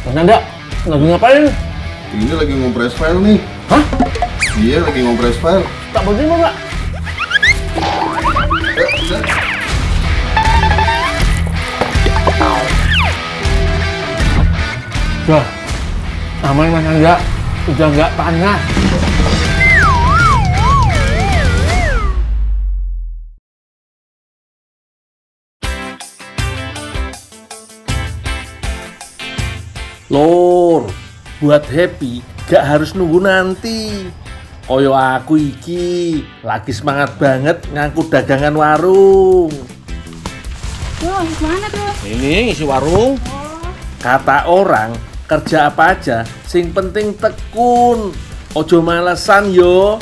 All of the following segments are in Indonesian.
Mas Nanda, lagi ngapain? Ini lagi ngompres file nih. Hah? Iya, lagi ngompres file. Tak boleh mau nggak? Udah. Wah, aman Mas Nanda, udah nggak panas. Lur, buat happy gak harus nunggu nanti. Koyo aku iki lagi semangat banget ngangkut dagangan warung. Wah, mana tuh? Ini ngisi warung. Kata orang, kerja apa aja sing penting tekun. Ojo malesan yo.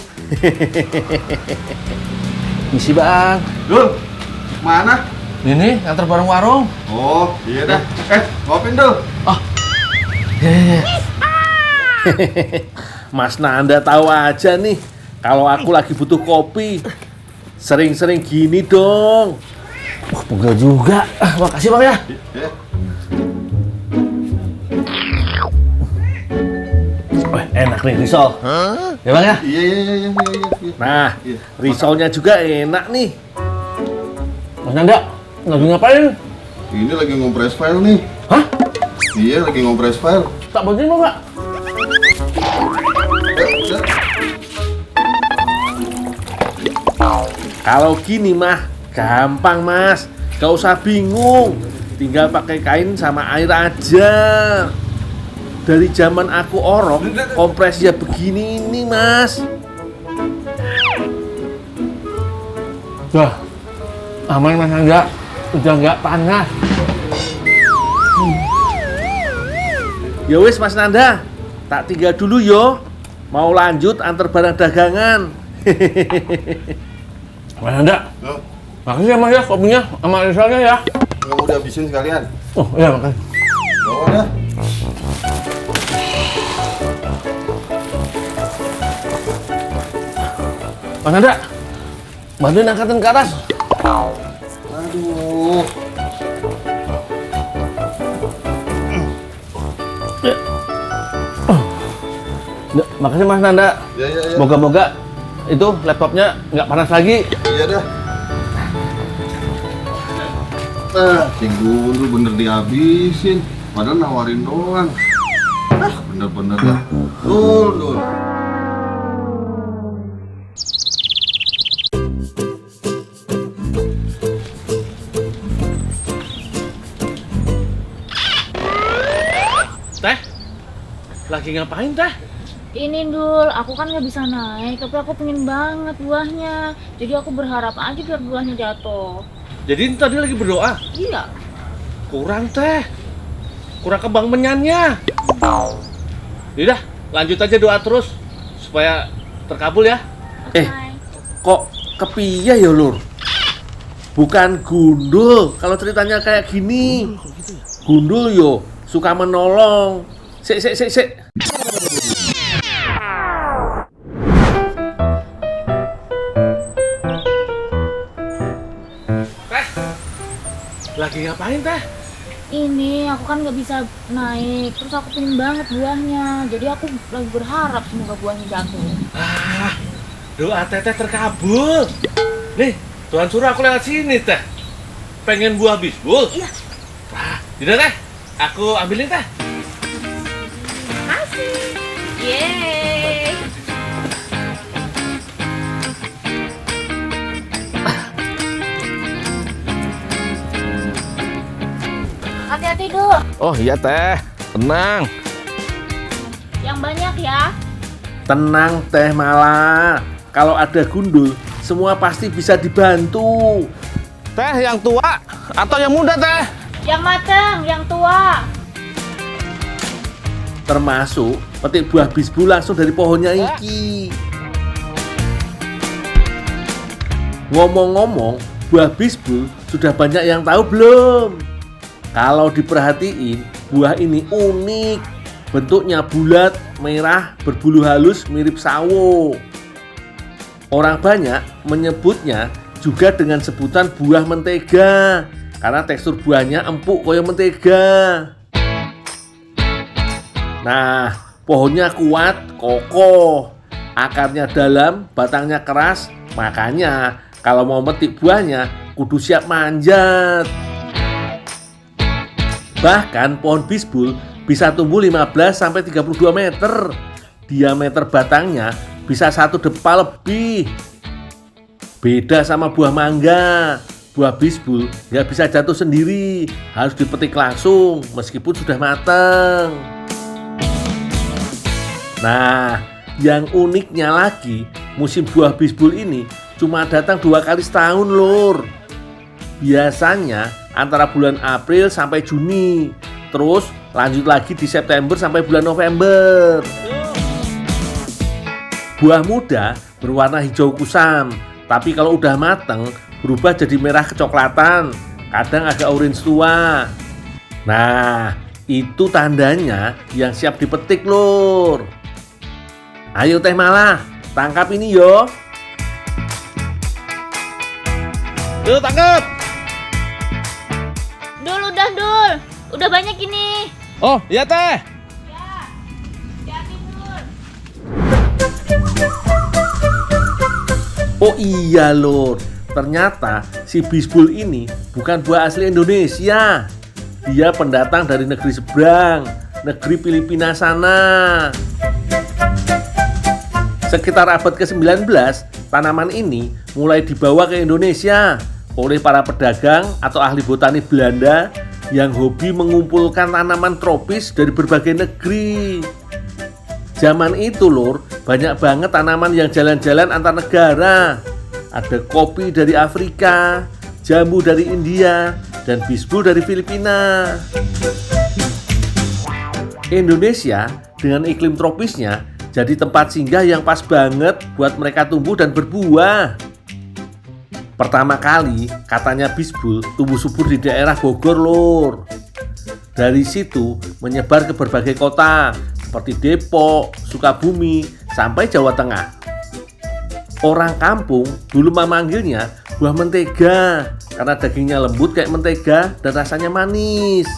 Ngisi bang. Dul, mana? Ini nganter bareng warung. Oh, iya dah. Ngopin Dul. Mas Nanda tahu aja nih kalau aku lagi butuh kopi. Sering-sering gini dong. Wah, pegel juga. Makasih Bang ya. Ya. Wah, enak nih risol. Ya Bang ya? Iya. Nah, Iya. risolnya juga enak nih. Mas Nanda, lagi ngapain? Ini lagi ngompres file nih. Hah? Iya, lagi ngompres file. Tak boleh mau nggak? Udah. Kalau gini mah gampang mas, gak usah bingung. Tinggal pakai kain sama air aja. Dari zaman aku orok, kompresnya begini ini mas. Wah, aman Mas Nanda, udah nggak panas. Ya wis Mas Nanda, tak tinggal dulu yo. Mau lanjut antar barang dagangan. Mas Nanda, Loh, makasih ya Mas ya kopinya sama risolnya ya. nggak mau dihabisin sekalian. Oh iya makasih. Bawa dah. Mas Nanda, bantuin angkatin ke atas. Aduh. Makasih Mas Nanda. Ya. Moga-moga itu laptopnya nggak panas lagi. Iya dah. Tinggu lu bener dihabisin. Padahal nawarin doang. Bener-bener dah. Dul. Teh, lagi ngapain teh? Ini Dul, aku kan nggak bisa naik, tapi aku pengen banget buahnya. Jadi aku berharap aja biar buahnya jatuh. Jadi tadi lagi berdoa? Iya. Kurang teh, kurang kembang menyannya. Yaudah, lanjut aja doa terus supaya terkabul ya. Hai. Kok kepiye ya lur? Bukan gundul kalau ceritanya kayak gini. Gundul yo suka menolong. Sik. Teh, lagi ngapain teh? Ini aku kan nggak bisa naik, terus aku pengen banget buahnya. Jadi aku lagi berharap semoga buahnya jatuh. Ah, doa teteh terkabul. Nih, Tuhan suruh aku lewat sini teh. Pengen buah bisbul? Iya. Wah, tidak teh. Aku ambilin teh. Makasih. Yeay. Hati-hati Dul, Oh iya teh, tenang. yang banyak ya. Tenang teh Mala. Kalau ada gundul, semua pasti bisa dibantu. Teh yang tua atau yang muda teh? Yang matang, yang tua. Termasuk petik buah bisbul langsung dari pohonnya iki. Ngomong-ngomong, buah bisbul sudah banyak yang tahu belum? Kalau diperhatiin, buah ini unik. Bentuknya bulat, merah, berbulu halus, mirip sawo. Orang banyak menyebutnya juga dengan sebutan buah mentega karena tekstur buahnya empuk koyo mentega. Nah, pohonnya kuat, kokoh, akarnya dalam, batangnya keras. Makanya kalau mau metik buahnya kudu siap manjat. Bahkan pohon bisbul bisa tumbuh 15-32 meter. Diameter batangnya bisa 1 depa lebih. Beda sama buah mangga. Buah bisbul nggak bisa jatuh sendiri, harus dipetik langsung meskipun sudah matang. Nah, yang uniknya lagi, musim buah bisbul ini cuma datang 2 kali setahun, Lur. Biasanya antara bulan April sampai Juni, terus lanjut lagi di September sampai bulan November. Buah muda berwarna hijau kusam, tapi kalau udah mateng berubah jadi merah kecoklatan, kadang agak orange tua. Nah, itu tandanya yang siap dipetik, Lur. Ayo Teh Mala, tangkap ini yo. Yuk tangkap. Dul, udah banyak ini. Oh iya Teh. Oh iya, Lur. Ternyata si bisbul ini bukan buah asli Indonesia. Dia pendatang dari negeri seberang, negeri Filipina sana. Sekitar abad ke-19, tanaman ini mulai dibawa ke Indonesia oleh para pedagang atau ahli botani Belanda yang hobi mengumpulkan tanaman tropis dari berbagai negeri. Zaman itu, Lur, banyak banget tanaman yang jalan-jalan antar negara. Ada kopi dari Afrika, jambu dari India, dan bisbul dari Filipina. Indonesia dengan iklim tropisnya jadi tempat singgah yang pas banget buat mereka tumbuh dan berbuah. Pertama kali katanya bisbul tumbuh subur di daerah Bogor, Lur. Dari situ menyebar ke berbagai kota seperti Depok, Sukabumi, sampai Jawa Tengah. Orang kampung dulu memanggilnya buah mentega karena dagingnya lembut kayak mentega dan rasanya manis.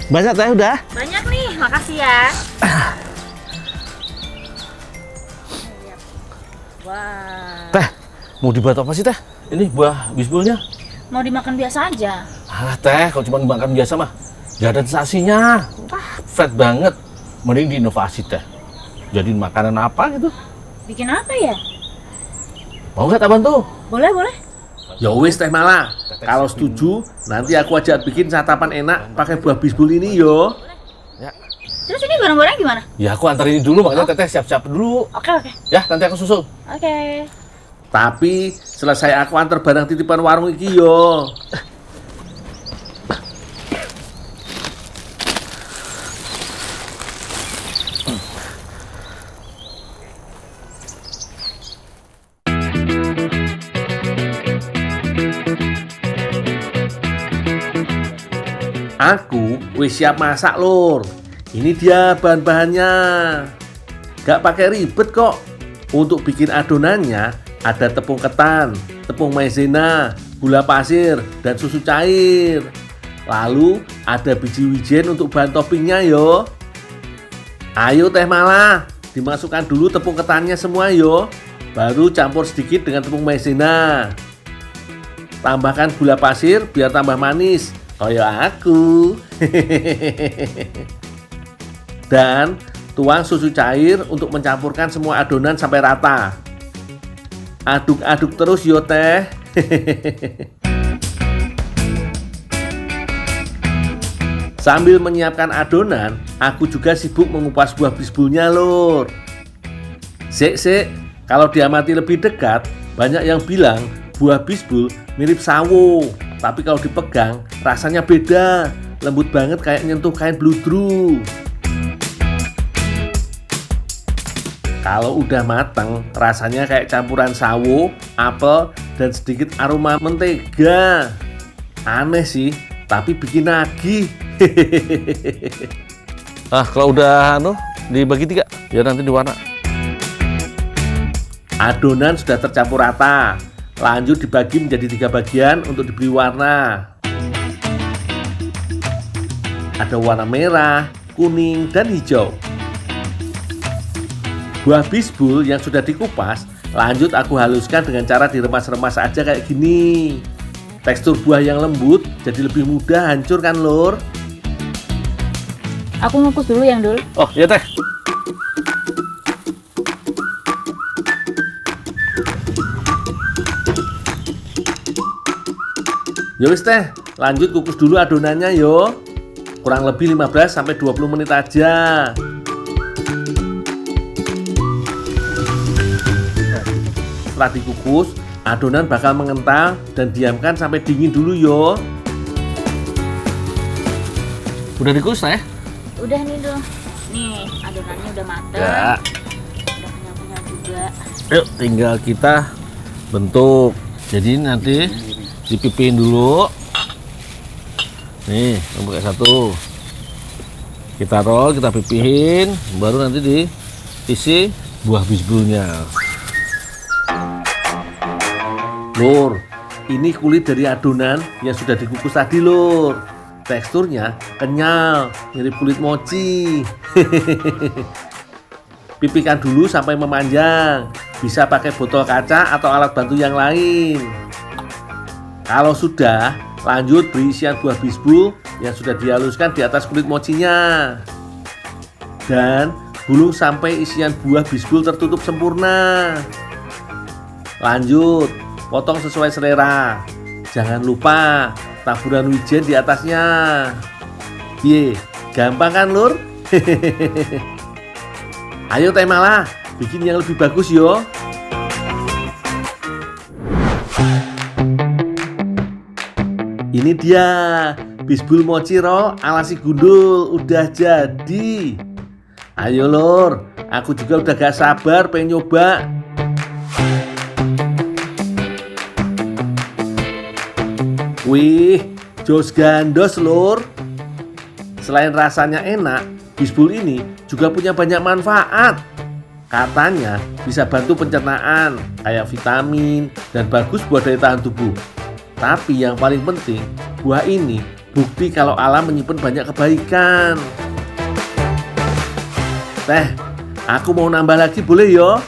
Banyak Teh udah. Banyak nih, makasih ya. Wah, Teh, mau dibuat apa sih Teh? Ini buah bisbulnya. mau dimakan biasa aja. Alah Teh, kalau cuma dimakan biasa mah gak ada sensasinya. Flat banget. Mending diinovasi Teh. Jadi makanan apa gitu? Bikin apa ya? Mau nggak tak bantu? Boleh, boleh. Ya wis Teh Mala, kalau setuju nanti aku ajak bikin santapan enak pakai buah bisbul ini yo. Terus ini barang-barang gimana? Ya aku antarin dulu, makanya Teteh siap-siap dulu. Oke, oke. Ya, nanti aku susul. Oke. Tapi selesai aku antar barang titipan warung iki yo. Aku wis siap masak, Lur. Ini dia bahan-bahannya. Gak pakai ribet kok. Untuk bikin adonannya ada tepung ketan, tepung maizena, gula pasir, dan susu cair. Lalu ada biji wijen untuk bahan toppingnya yo. Ayo Teh Mala, dimasukkan dulu tepung ketannya semua yo. Baru campur sedikit dengan tepung maizena. Tambahkan gula pasir biar tambah manis. Kayak aku. Dan tuang susu cair untuk mencampurkan semua adonan sampai rata. Aduk-aduk terus yo Teh. Sambil menyiapkan adonan, aku juga sibuk mengupas buah bisbulnya, Lur. Sik, kalau diamati lebih dekat, banyak yang bilang buah bisbul mirip sawo. Tapi kalau dipegang, rasanya beda. Lembut banget kayak nyentuh kain bludru. Kalau udah mateng, rasanya kayak campuran sawo, apel, dan sedikit aroma mentega. Aneh sih, tapi bikin nagih. Kalau udah dibagi 3, ya nanti diwarna. Adonan sudah tercampur rata. Lanjut dibagi menjadi 3 bagian untuk diberi warna. Ada warna merah, kuning, dan hijau. Buah bisbul yang sudah dikupas, lanjut aku haluskan dengan cara diremas-remas aja kayak gini. Tekstur buah yang lembut jadi lebih mudah hancur kan, Lur? Aku ngukus dulu yang Dul. Oh, iya Teh. Yowis Teh, lanjut kukus dulu adonannya yo. Kurang lebih 15-20 menit aja. Setelah dikukus, adonan bakal mengental dan diamkan sampai dingin dulu yo. Udah dikukus Teh? Udah nih Dul. Nih, adonannya udah mateng. Ya. Udah kenyal-kenyal juga. Yuk, tinggal kita bentuk. Jadi nanti dipipihin dulu. Nih, yang pakai 1. Kita roll, kita pipihin, baru nanti diisi buah bisbulnya. Lur, ini kulit dari adonan yang sudah dikukus tadi, Lur. Teksturnya kenyal, mirip kulit mochi. Pipihkan dulu sampai memanjang. Bisa pakai botol kaca atau alat bantu yang lain. Kalau sudah, lanjut beri isian buah bisbul yang sudah dihaluskan di atas kulit mochinya. Dan gulung sampai isian buah bisbul tertutup sempurna. Lanjut, potong sesuai selera. Jangan lupa taburan wijen di atasnya. Gampang kan, Lur? Ayo Teh Mala, bikin yang lebih bagus yo. Ini dia bisbul mochi roll ala si gundul udah jadi. Ayo Lur, aku juga udah gak sabar pengen nyoba. Wih, jos gandos Lur. Selain rasanya enak, bisbul ini juga punya banyak manfaat. Katanya bisa bantu pencernaan, kayak vitamin, dan bagus buat daya tahan tubuh. Tapi yang paling penting, buah ini bukti kalau alam menyimpan banyak kebaikan. Teh, aku mau nambah lagi boleh yo?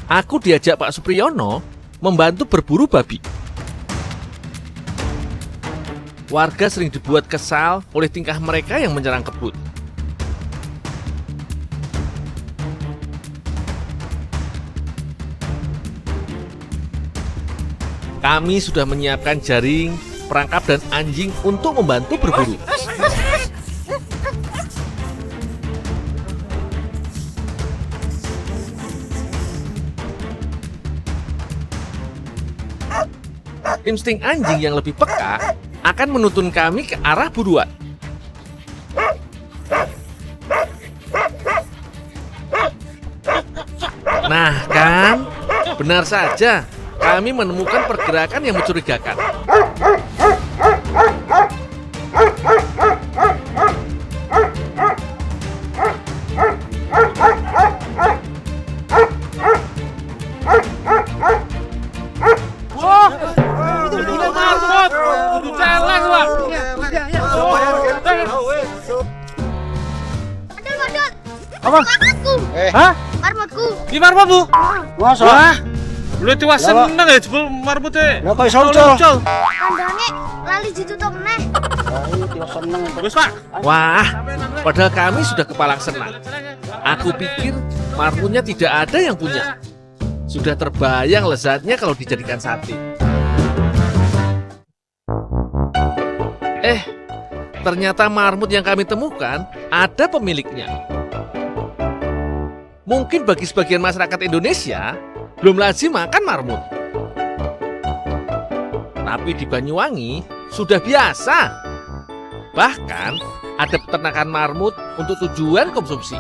Aku diajak Pak Supriyono membantu berburu babi. Warga sering dibuat kesal oleh tingkah mereka yang menyerang kebun. Kami sudah menyiapkan jaring, perangkap, dan anjing untuk membantu berburu. Insting anjing yang lebih peka akan menuntun kami ke arah buruan. Nah kan, benar saja, kami menemukan pergerakan yang mencurigakan. Apa? Marmotku. Hah? Marmotku. Di marmotmu? Masa? Wah, lu itu wah seneng ya jebul marmutnya. Ya kok iso ucul. Kandane lali ditutup neh. Bagus Pak. Wah, padahal kami sudah kepalang senang. Aku pikir marmutnya tidak ada yang punya. Sudah terbayang lezatnya kalau dijadikan sate. Ternyata marmut yang kami temukan ada pemiliknya. Mungkin bagi sebagian masyarakat Indonesia belum lazim makan marmut. Tapi di Banyuwangi sudah biasa. Bahkan ada peternakan marmut untuk tujuan konsumsi.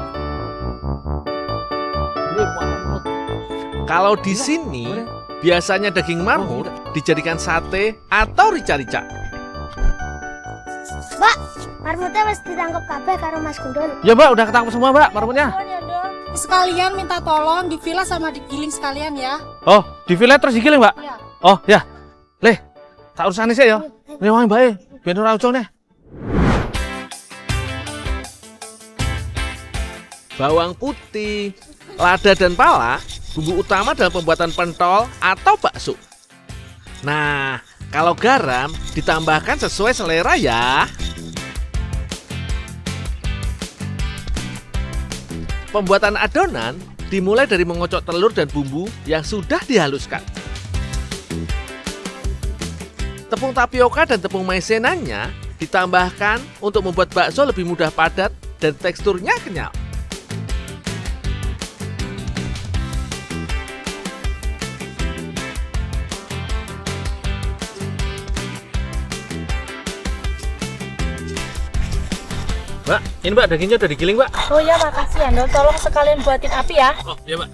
Kalau di sini biasanya daging marmut dijadikan sate atau rica-rica. Mbak, marmutnya wis ditangkap kabeh karo Mas Gundul. Ya mbak, udah ketangkep semua mbak marmutnya. Sekalian minta tolong divilas sama digiling sekalian ya. Oh, di fillet terus digiling mbak? Iya. Oh ya, leh, tak urusan sih ya. Ini wangi bae, biar ora ucul nih. Bawang putih, lada dan pala bumbu utama dalam pembuatan pentol atau bakso. Nah, kalau garam ditambahkan sesuai selera ya. Pembuatan adonan dimulai dari mengocok telur dan bumbu yang sudah dihaluskan. Tepung tapioka dan tepung maizenanya ditambahkan untuk membuat bakso lebih mudah padat dan teksturnya kenyal. Mbak, ini mbak dagingnya udah digiling mbak. Oh ya, makasih ya, Ndol. Tolong sekalian buatin api ya. Oh iya mbak.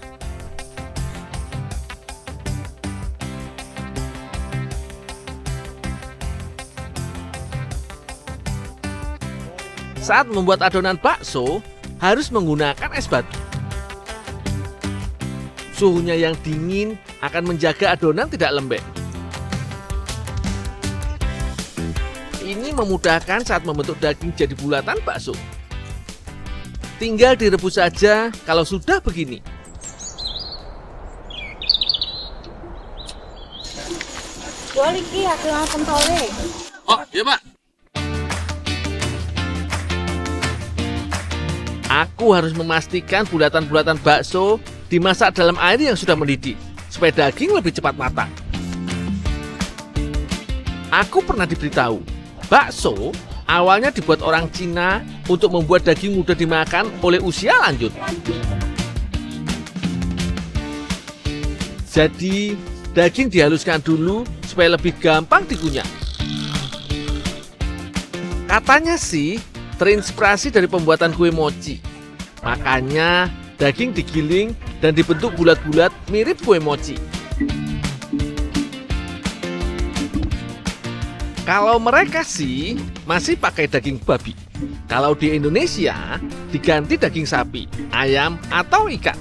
Saat membuat adonan bakso, harus menggunakan es batu. Suhunya yang dingin akan menjaga adonan tidak lembek. Ini memudahkan saat membentuk daging jadi bulatan bakso. Tinggal direbus saja kalau sudah begini. Boleh ki aku yang pentole. Oh, iya Pak. Aku harus memastikan bulatan-bulatan bakso dimasak dalam air yang sudah mendidih, supaya daging lebih cepat matang. Aku pernah diberitahu, bakso awalnya dibuat orang Cina untuk membuat daging mudah dimakan oleh usia lanjut. Jadi, daging dihaluskan dulu supaya lebih gampang dikunyah. Katanya sih, terinspirasi dari pembuatan kue mochi. Makanya, daging digiling dan dibentuk bulat-bulat mirip kue mochi. Kalau mereka sih masih pakai daging babi. Kalau di Indonesia diganti daging sapi, ayam, atau ikan.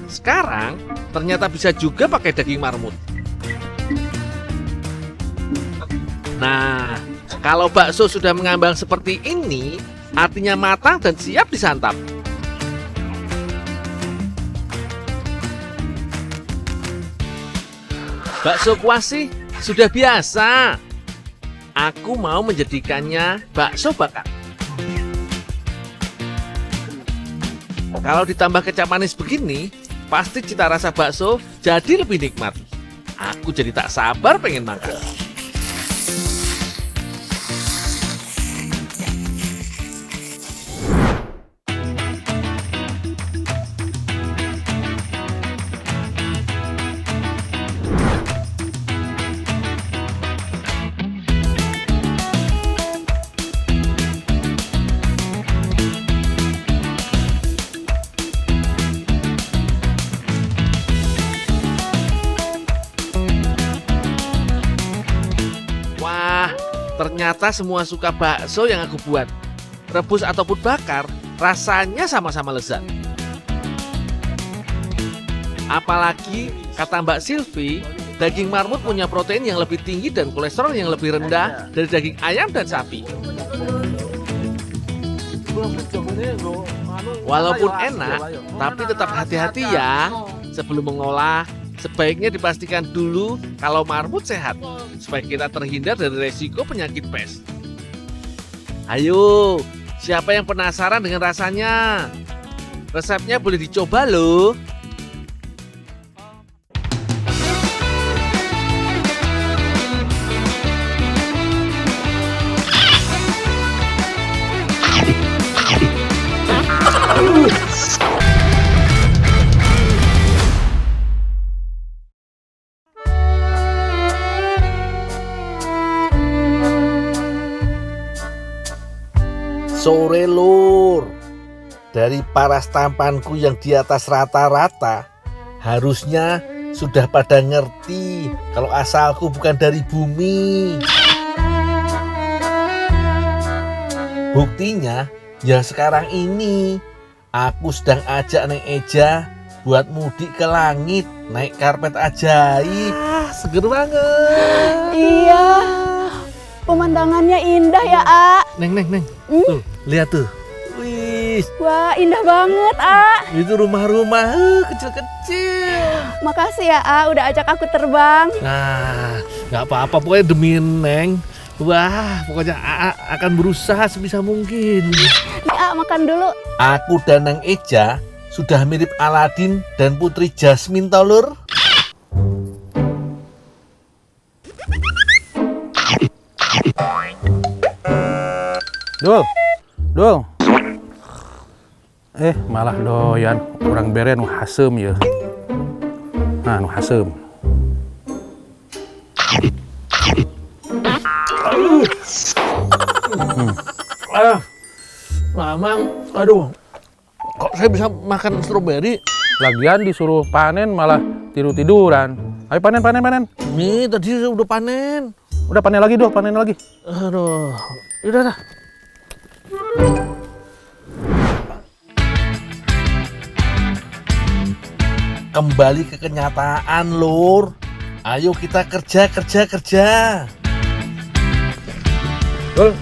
Sekarang ternyata bisa juga pakai daging marmut. Nah, kalau bakso sudah mengambang seperti ini, artinya matang dan siap disantap. Bakso kuah sih sudah biasa. Aku mau menjadikannya bakso bakar. Kalau ditambah kecap manis begini, pasti cita rasa bakso jadi lebih nikmat. Aku jadi tak sabar pengen makan. Ternyata semua suka bakso yang aku buat. Rebus ataupun bakar, rasanya sama-sama lezat. Apalagi, kata Mbak Silvi, daging marmut punya protein yang lebih tinggi dan kolesterol yang lebih rendah dari daging ayam dan sapi. Walaupun enak, tapi tetap hati-hati ya. Sebelum mengolah, sebaiknya dipastikan dulu kalau marmut sehat, supaya kita terhindar dari resiko penyakit pes. Ayo, siapa yang penasaran dengan rasanya? Resepnya boleh dicoba loh. sore, Lur. Dari paras tampanku yang di atas rata-rata, harusnya sudah pada ngerti kalau asalku bukan dari bumi. Buktinya, ya sekarang ini aku sedang ajak Neng Eja buat mudik ke langit, naik karpet ajaib. Seger banget. Iya, pemandangannya indah ya, A. Neng. Tuh, lihat tuh. Wih, Wah, indah banget, A. itu rumah-rumah kecil-kecil. Makasih ya, A, udah ajak aku terbang. Nah, nggak apa-apa, pokoknya demi Neng. Wah, pokoknya A akan berusaha sebisa mungkin. Nih, A, makan dulu. Aku dan Neng Eja sudah mirip Aladin dan Putri Jasmine, toh, Lur. Dul. Malah doyan kurang beren nu hasem ya. Nah, nu hasem. Mamang, aduh. Kok saya bisa makan stroberi? Lagian disuruh panen malah tidur-tiduran. Ayo panen. Nih, tadi saya udah panen. Udah panen lagi, Dul, panen lagi. Aduh, udah dah. Kembali ke kenyataan, Lur. Ayo kita kerja. Dul,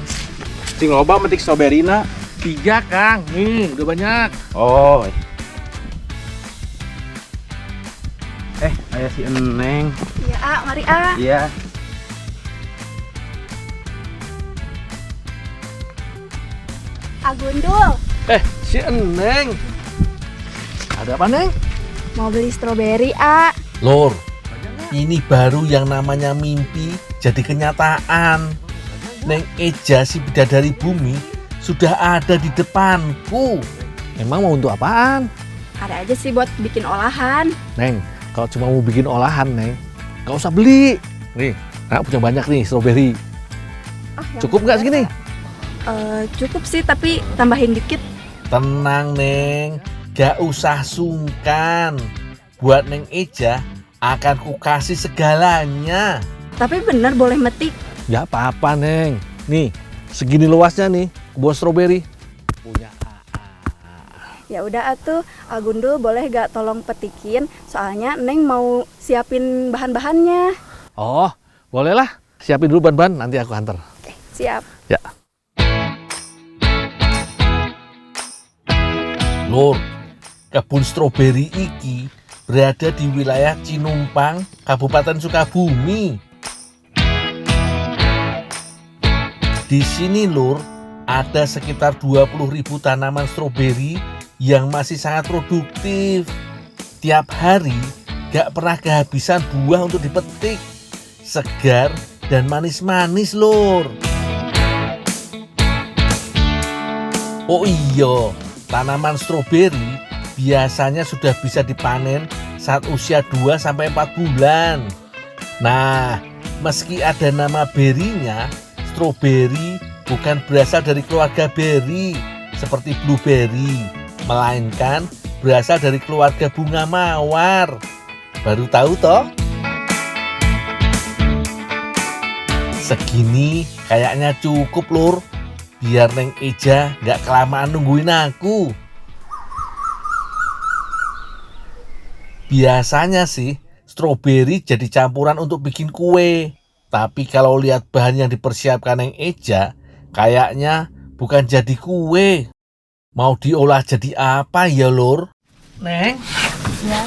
sing loba metik stroberi na. 3, Kang. Nih, udah banyak. Oh. Ayah si Eneng. Iya, A, mari, A. Iya. Agundul, Si Eneng. Ada apa, Neng? mau beli stroberi, A. Lur, ini baru yang namanya mimpi jadi kenyataan. Neng Eja si bidadari bumi sudah ada di depanku. Emang mau untuk apaan? Ada aja sih buat bikin olahan. Neng, kalau cuma mau bikin olahan, Neng, nggak usah beli. Nih, aku punya banyak nih stroberi. Cukup nggak segini? Cukup sih, tapi tambahin dikit. Tenang, Neng, gak usah sungkan. Buat Neng Eja akan kukasih segalanya. Tapi bener boleh metik. Nggak apa-apa, Neng. Nih, segini luasnya nih, kebun stroberi. Punya Ya udah atuh, Agundul boleh gak tolong petikin? Soalnya Neng mau siapin bahan-bahannya. Oh, bolehlah. Siapin dulu bahan-bahan, nanti aku antar. Oke, siap. Ya. Lur, kebun stroberi iki berada di wilayah Cinumpang, Kabupaten Sukabumi. Di sini, Lur, ada sekitar 20.000 tanaman stroberi yang masih sangat produktif. Tiap hari gak pernah kehabisan buah untuk dipetik. Segar dan manis-manis, Lur. Oh iya, tanaman stroberi biasanya sudah bisa dipanen saat usia 2-4 bulan. Nah, meski ada nama berinya, stroberi bukan berasal dari keluarga beri seperti blueberry, melainkan berasal dari keluarga bunga mawar. Baru tahu toh? Segini kayaknya cukup, Lur. Biar Neng Eja nggak kelamaan nungguin aku. Biasanya sih stroberi jadi campuran untuk bikin kue. Tapi kalau lihat bahan yang dipersiapkan Neng Eja, kayaknya bukan jadi kue. Mau diolah jadi apa ya, Lur? Neng, Ya,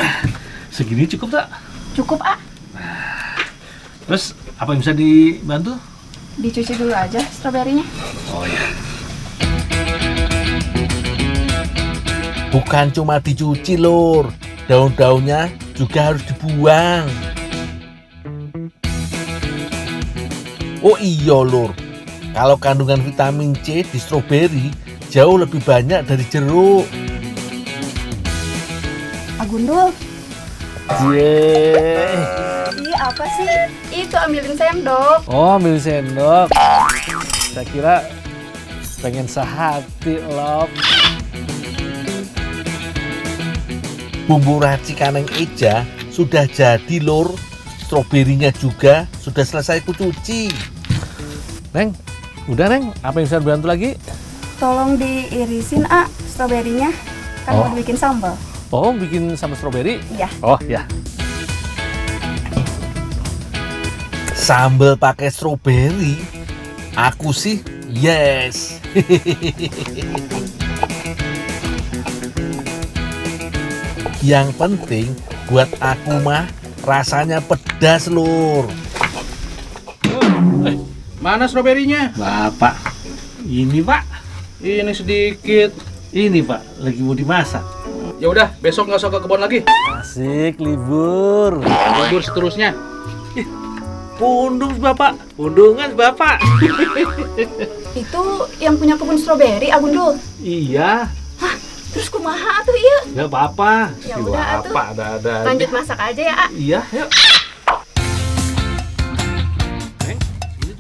segini cukup tak? cukup, A. Terus apa yang bisa dibantu? Dicuci dulu aja stroberinya. Oh ya. Bukan cuma dicuci, Lur. Daun-daunnya juga harus dibuang. Oh iya, Lur. Kalau kandungan vitamin C di stroberi jauh lebih banyak dari jeruk. Agundul, Yeay. iya apa sih? Itu ambilin sendok. Oh, ambil sendok. Saya kira pengen sehati, Lop. Bumbu racikan Neng Eja sudah jadi, Lur. Stroberinya juga sudah selesai kucuci. Neng, udah Neng, apa yang bisa dibantu lagi? Tolong diirisin, stroberinya. Kan mau dibikin sambal. Oh, bikin sama stroberi? Iya. Oh, ya. Sambal pakai stroberi? Aku sih yes. Yang penting buat aku mah rasanya pedas, Lur. Mana stroberinya? Bapak, ini Pak. Ini sedikit. Ini Pak, lagi mau dimasak. Ya udah, besok nggak usah ke kebun lagi. Asik libur. Libur seterusnya. Pundung Bapak, pundungan Bapak. Itu yang punya kebun stroberi, Agundul. Iya, Terus kumaha tuh iya? nggak apa-apa. Ya udah atuh. Bapak ada-ada. Lanjut masak aja ya, Iya, yuk.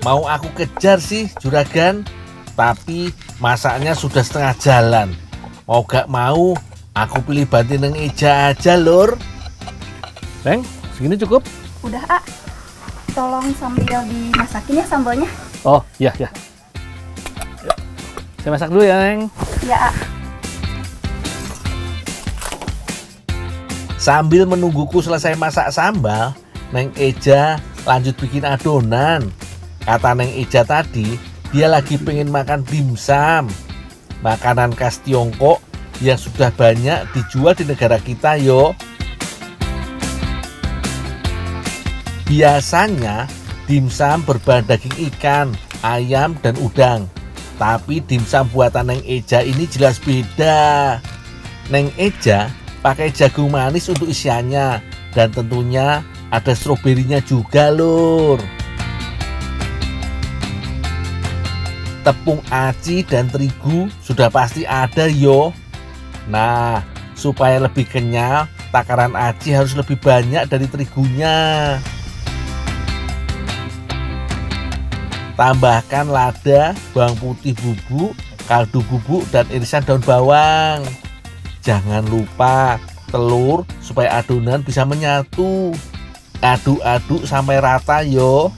Mau aku kejar sih juragan, tapi masaknya sudah setengah jalan. Mau gak mau, aku pilih bantu Neng Eja aja, Lur. Neng, segini cukup? Udah, Tolong sambil dimasakin ya sambalnya. Oh, iya, ya. Yuk, saya masak dulu ya, Neng. Ya, Sambil menungguku selesai masak sambal, Neng Eja lanjut bikin adonan. Kata Neng Eja tadi, dia lagi pengen makan dimsum, makanan khas Tiongkok yang sudah banyak dijual di negara kita yo. Biasanya dimsum berbahan daging ikan, ayam, dan udang. Tapi dimsum buatan Neng Eja ini jelas beda. Neng Eja pakai jagung manis untuk isiannya, dan tentunya ada stroberinya juga, Lur. Tepung aci dan terigu sudah pasti ada yo. Nah, supaya lebih kenyal, takaran aci harus lebih banyak dari terigunya. Tambahkan lada, bawang putih bubuk, kaldu bubuk, dan irisan daun bawang. Jangan lupa telur supaya adonan bisa menyatu. Aduk-aduk sampai rata yo.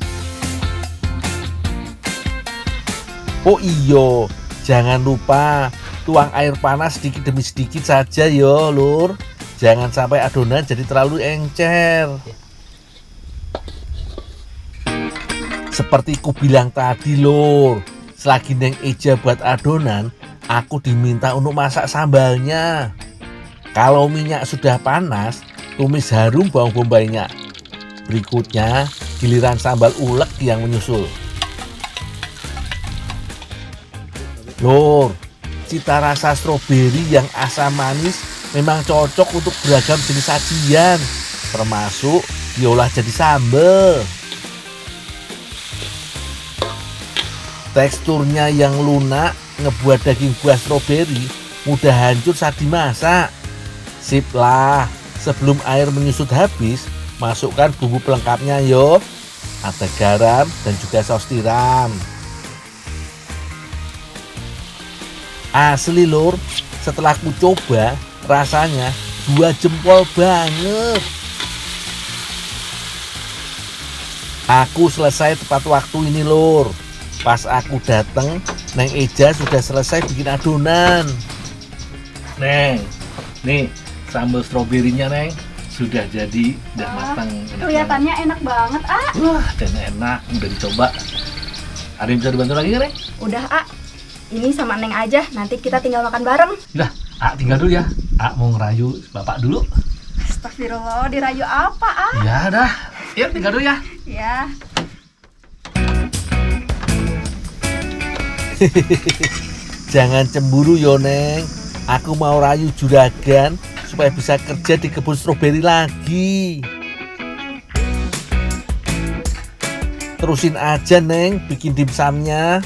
Oh iyo, jangan lupa tuang air panas sedikit demi sedikit saja yo, Lur. Jangan sampai adonan jadi terlalu encer. Seperti ku bilang tadi, Lur, selagi Neng Eja buat adonan, aku diminta untuk masak sambalnya. Kalau minyak sudah panas, tumis harum bawang bombaynya. Berikutnya, giliran sambal ulek yang menyusul. Lur, cita rasa stroberi yang asam manis memang cocok untuk beragam jenis sajian, termasuk diolah jadi sambal. Teksturnya yang lunak ngebuat daging buah stroberi mudah hancur saat dimasak. Sip lah, sebelum air menyusut habis, masukkan bumbu pelengkapnya yo. Ada garam dan juga saus tiram. Asli, Lur, setelah ku coba, rasanya 2 jempol banget. Aku selesai tepat waktu ini, Lur. Pas aku dateng, Neng Eja sudah selesai bikin adonan. Neng, nih sambal stroberinya, Neng, sudah jadi, udah matang. Kelihatannya enak banget, Wah, dan enak, udah dicoba. Ada yang bisa dibantu lagi, Neng? Udah, Ini sama Neng aja, nanti kita tinggal makan bareng. Udah, tinggal dulu ya. Mau ngerayu Bapak dulu. Astagfirullah, dirayu apa, Ya dah, yuk tinggal dulu ya. Ya. Jangan cemburu yo, Neng. Aku mau rayu juragan supaya bisa kerja di kebun stroberi lagi. Terusin aja, Neng, bikin dimsumnya.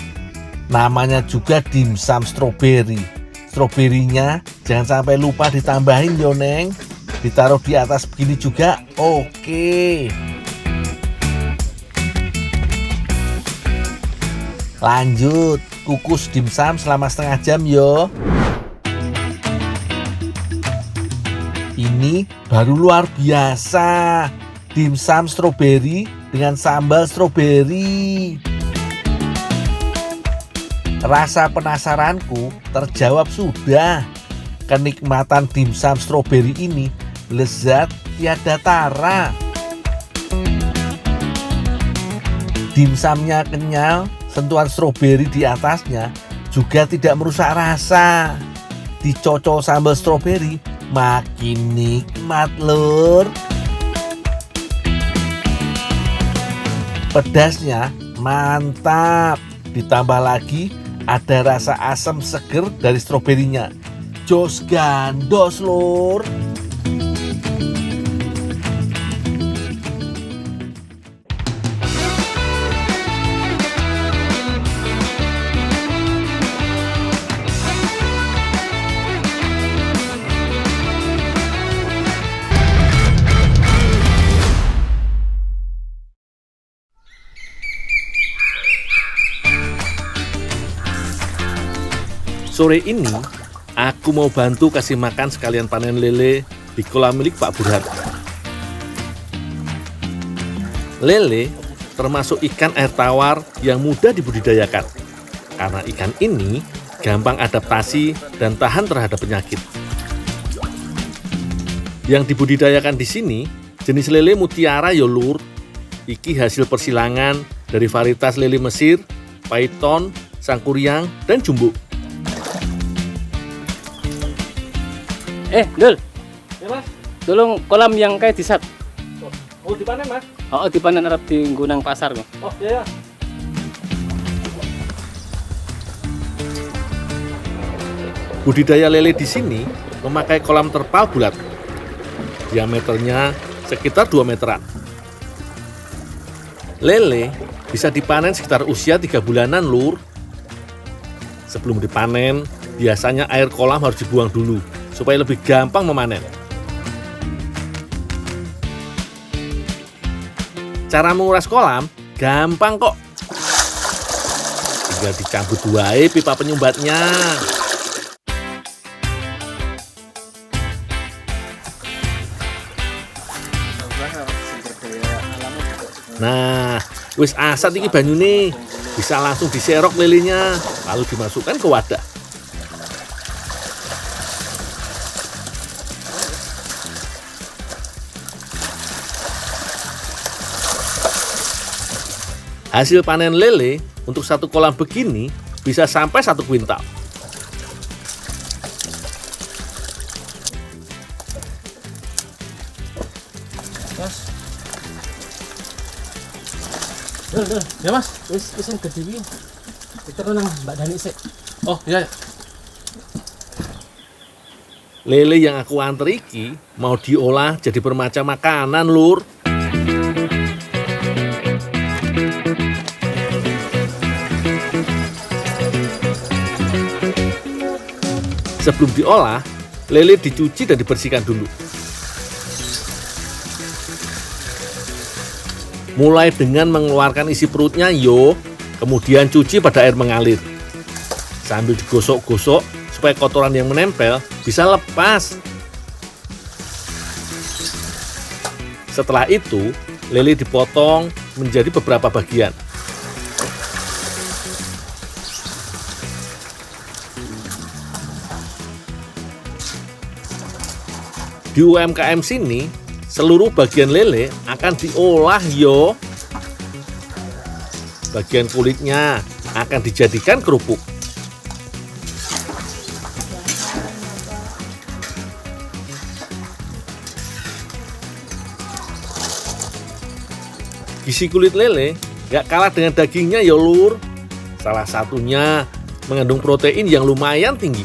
Namanya juga dimsum stroberi. Stroberinya jangan sampai lupa ditambahin yo, Neng. Ditaruh di atas begini juga. Oke. Lanjut, kukus dimsum selama setengah jam yo. Ini baru luar biasa. Dimsum stroberi dengan sambal stroberi. Rasa penasaranku terjawab sudah. Kenikmatan dimsum stroberi ini lezat tiada tara. Dimsumnya kenyal, sentuhan stroberi di atasnya juga tidak merusak rasa. Dicocol sambal stroberi makin nikmat lur. Pedasnya mantap. Ditambah lagi ada rasa asam seger dari stroberinya. Jos gandos lur. Sore ini, aku mau bantu kasih makan sekalian panen lele di kolam milik Pak Burhan. Lele termasuk ikan air tawar yang mudah dibudidayakan. Karena ikan ini gampang adaptasi dan tahan terhadap penyakit. Yang dibudidayakan di sini jenis lele mutiara ya lur. Iki hasil persilangan dari varietas lele Mesir, Python, Sangkuriang, dan Jumbo. Dul. Ya mas? Tolong kolam yang kayak disat. Oh dipanen mas? Oh, dipanen arep di gunang pasar. Oh iya. Budidaya lele di sini memakai kolam terpal bulat. Diameternya sekitar 2 meteran. Lele bisa dipanen sekitar usia 3 bulanan lur. Sebelum dipanen, biasanya air kolam harus dibuang dulu supaya lebih gampang memanen. Cara menguras kolam gampang kok. Tinggal dicabut wae pipa penyumbatnya. Nah, wis asat iki banyune. Bisa langsung diserok lelenya, lalu dimasukkan ke wadah. Hasil panen lele untuk satu kolam begini bisa sampai 1 kuintal. Dul. Ya mas, wis yang gede iki. Kita nang Mbak Dani sik. Oh iya. Lele yang aku anter iki mau diolah jadi bermacam makanan lur. Sebelum diolah, lele dicuci dan dibersihkan dulu. Mulai dengan mengeluarkan isi perutnya yo, kemudian cuci pada air mengalir. Sambil digosok-gosok supaya kotoran yang menempel bisa lepas. Setelah itu, lele dipotong menjadi beberapa bagian. Di UMKM sini, seluruh bagian lele akan diolah yo. Bagian kulitnya akan dijadikan kerupuk. Gizi kulit lele gak kalah dengan dagingnya ya lur. Salah satunya mengandung protein yang lumayan tinggi.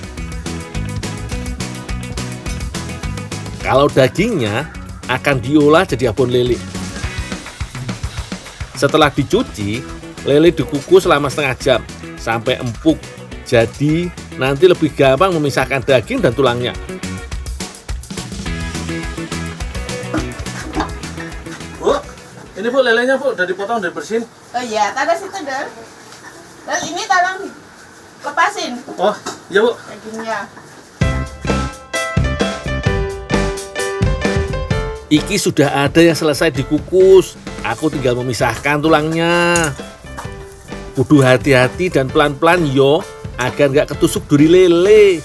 Kalau dagingnya akan diolah jadi abon lele. Setelah dicuci, lele dikukus selama setengah jam sampai empuk. Jadi nanti lebih gampang memisahkan daging dan tulangnya. Bu, ini bu lelenya bu udah dipotong dan bersihin. Oh iya, taruh situ, Dul. Dan ini tolong lepasin Oh, iya Bu. dagingnya. Iki sudah ada yang selesai dikukus. Aku tinggal memisahkan tulangnya. Kudu hati-hati dan pelan-pelan yo, agar nggak ketusuk duri lele.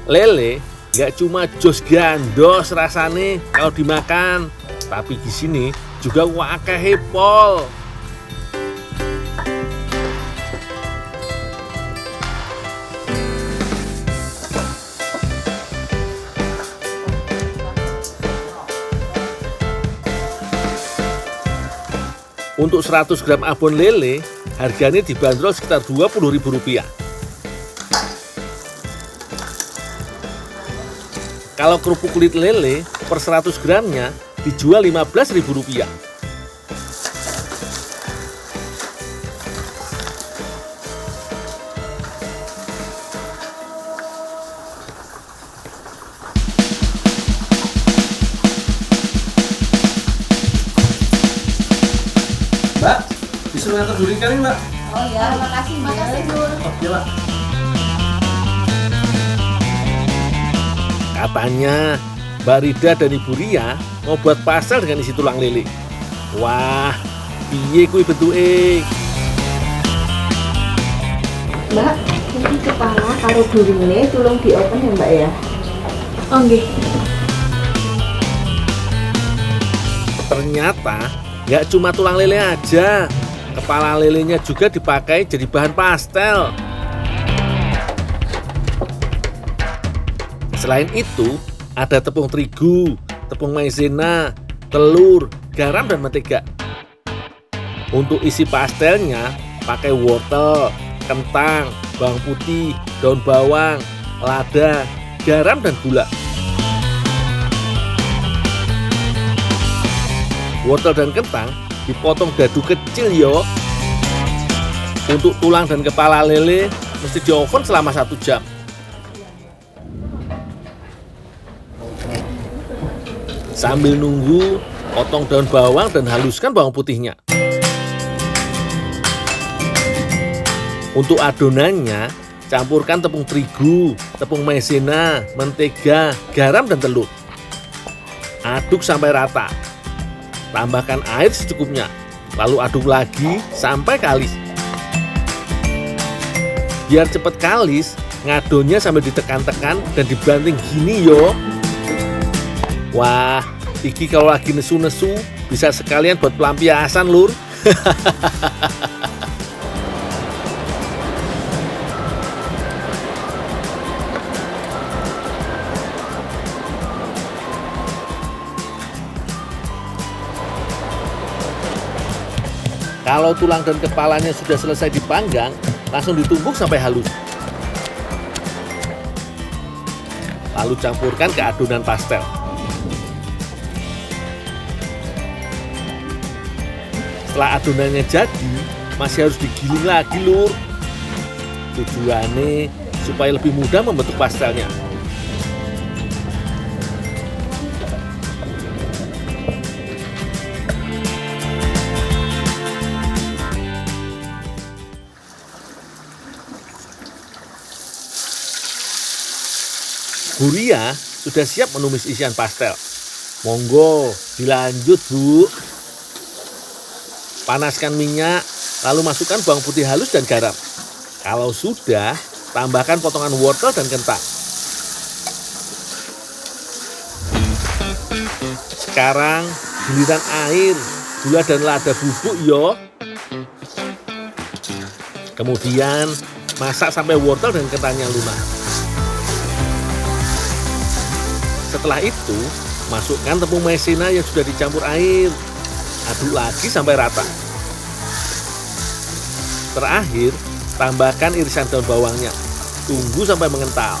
Lele nggak cuma jos gandos rasane kalau dimakan, tapi di sini juga wakai pol. Untuk 100 gram abon lele, harganya dibanderol sekitar Rp20.000. Kalau kerupuk kulit lele per 100 gramnya dijual Rp15.000. Mbak, disuruh ngantar duri kali Mbak. Oh ya, makasih Dur. Oh iya Mbak. Katanya Mbak Rida dan Ibu Ria mau buat pastel dengan isi tulang lele. Wah, piye kuwi bentuke? Mbak, ini kepala karo durine tulung diopen ya Mbak ya. Oh nggih. Ternyata nggak cuma tulang lele aja, kepala lelenya juga dipakai jadi bahan pastel. Selain itu, ada tepung terigu, tepung maizena, telur, garam, dan mentega. Untuk isi pastelnya, pakai wortel, kentang, bawang putih, daun bawang, lada, garam, dan gula. Wortel dan kentang dipotong dadu kecil yo. Untuk tulang dan kepala lele mesti di oven selama 1 jam. Sambil nunggu, potong daun bawang dan haluskan bawang putihnya. Untuk adonannya, campurkan tepung terigu, tepung maizena, mentega, garam, dan telur. Aduk sampai rata. Tambahkan air secukupnya, lalu aduk lagi sampai kalis. Biar cepet kalis, ngadonnya sambil ditekan-tekan dan dibanting gini yo. Wah, iki kalau lagi nesu-nesu bisa sekalian buat pelampiasan lur. Kalau tulang dan kepalanya sudah selesai dipanggang, langsung ditumbuk sampai halus. Lalu campurkan ke adonan pastel. Setelah adonannya jadi, masih harus digiling lagi lur. Tujuannya supaya lebih mudah membentuk pastelnya. Bu Ria sudah siap menumis isian pastel. Monggo, dilanjut Bu. Panaskan minyak, lalu masukkan bawang putih halus dan garam. Kalau sudah, tambahkan potongan wortel dan kentang. Sekarang giliran air, gula dan lada bubuk yo. Kemudian masak sampai wortel dan kentangnya lunak. Setelah itu, masukkan tepung maizena yang sudah dicampur air. Aduk lagi sampai rata. Terakhir, tambahkan irisan daun bawangnya. Tunggu sampai mengental.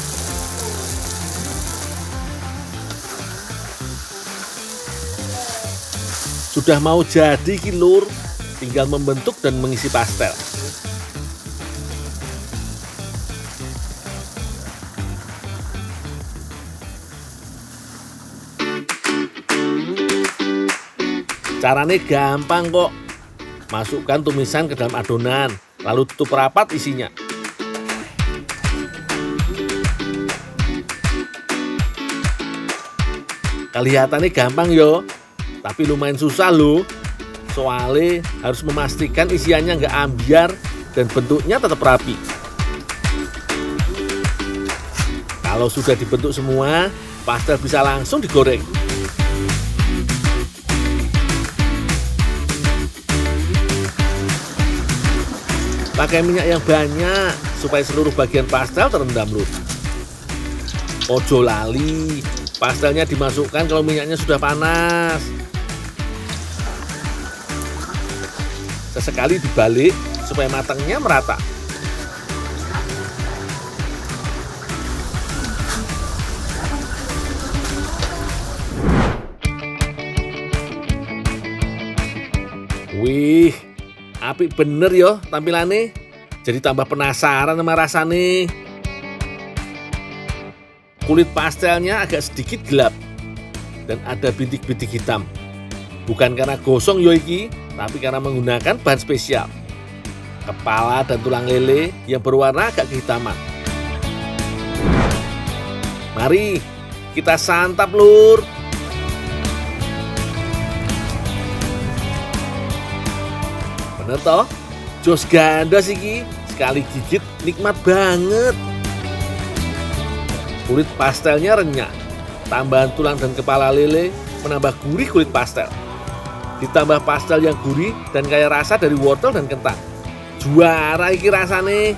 Sudah mau jadi ki lur, tinggal membentuk dan mengisi pastel. Caranya gampang kok. Masukkan tumisan ke dalam adonan, lalu tutup rapat isinya. Kelihatannya gampang yo, tapi lumayan susah loh. Soalnya harus memastikan isiannya nggak ambiar dan bentuknya tetap rapi. Kalau sudah dibentuk semua, pastel bisa langsung digoreng. Pakai minyak yang banyak supaya seluruh bagian pastel terendam lur. Ojo lali, pastelnya dimasukkan kalau minyaknya sudah panas. Sesekali dibalik supaya matangnya merata. Wih, apik bener yo tampilannya. Jadi tambah penasaran sama rasanya. Kulit pastelnya agak sedikit gelap dan ada bintik-bintik hitam. Bukan karena gosong yo iki, tapi karena menggunakan bahan spesial. Kepala dan tulang lele yang berwarna agak kehitaman. Mari kita santap lur. Bener toh? Jos gandas iki, sekali gigit nikmat banget. Kulit pastelnya renyah, tambahan tulang dan kepala lele menambah gurih kulit pastel. Ditambah pastel yang gurih dan kaya rasa dari wortel dan kentang. Juara iki rasane.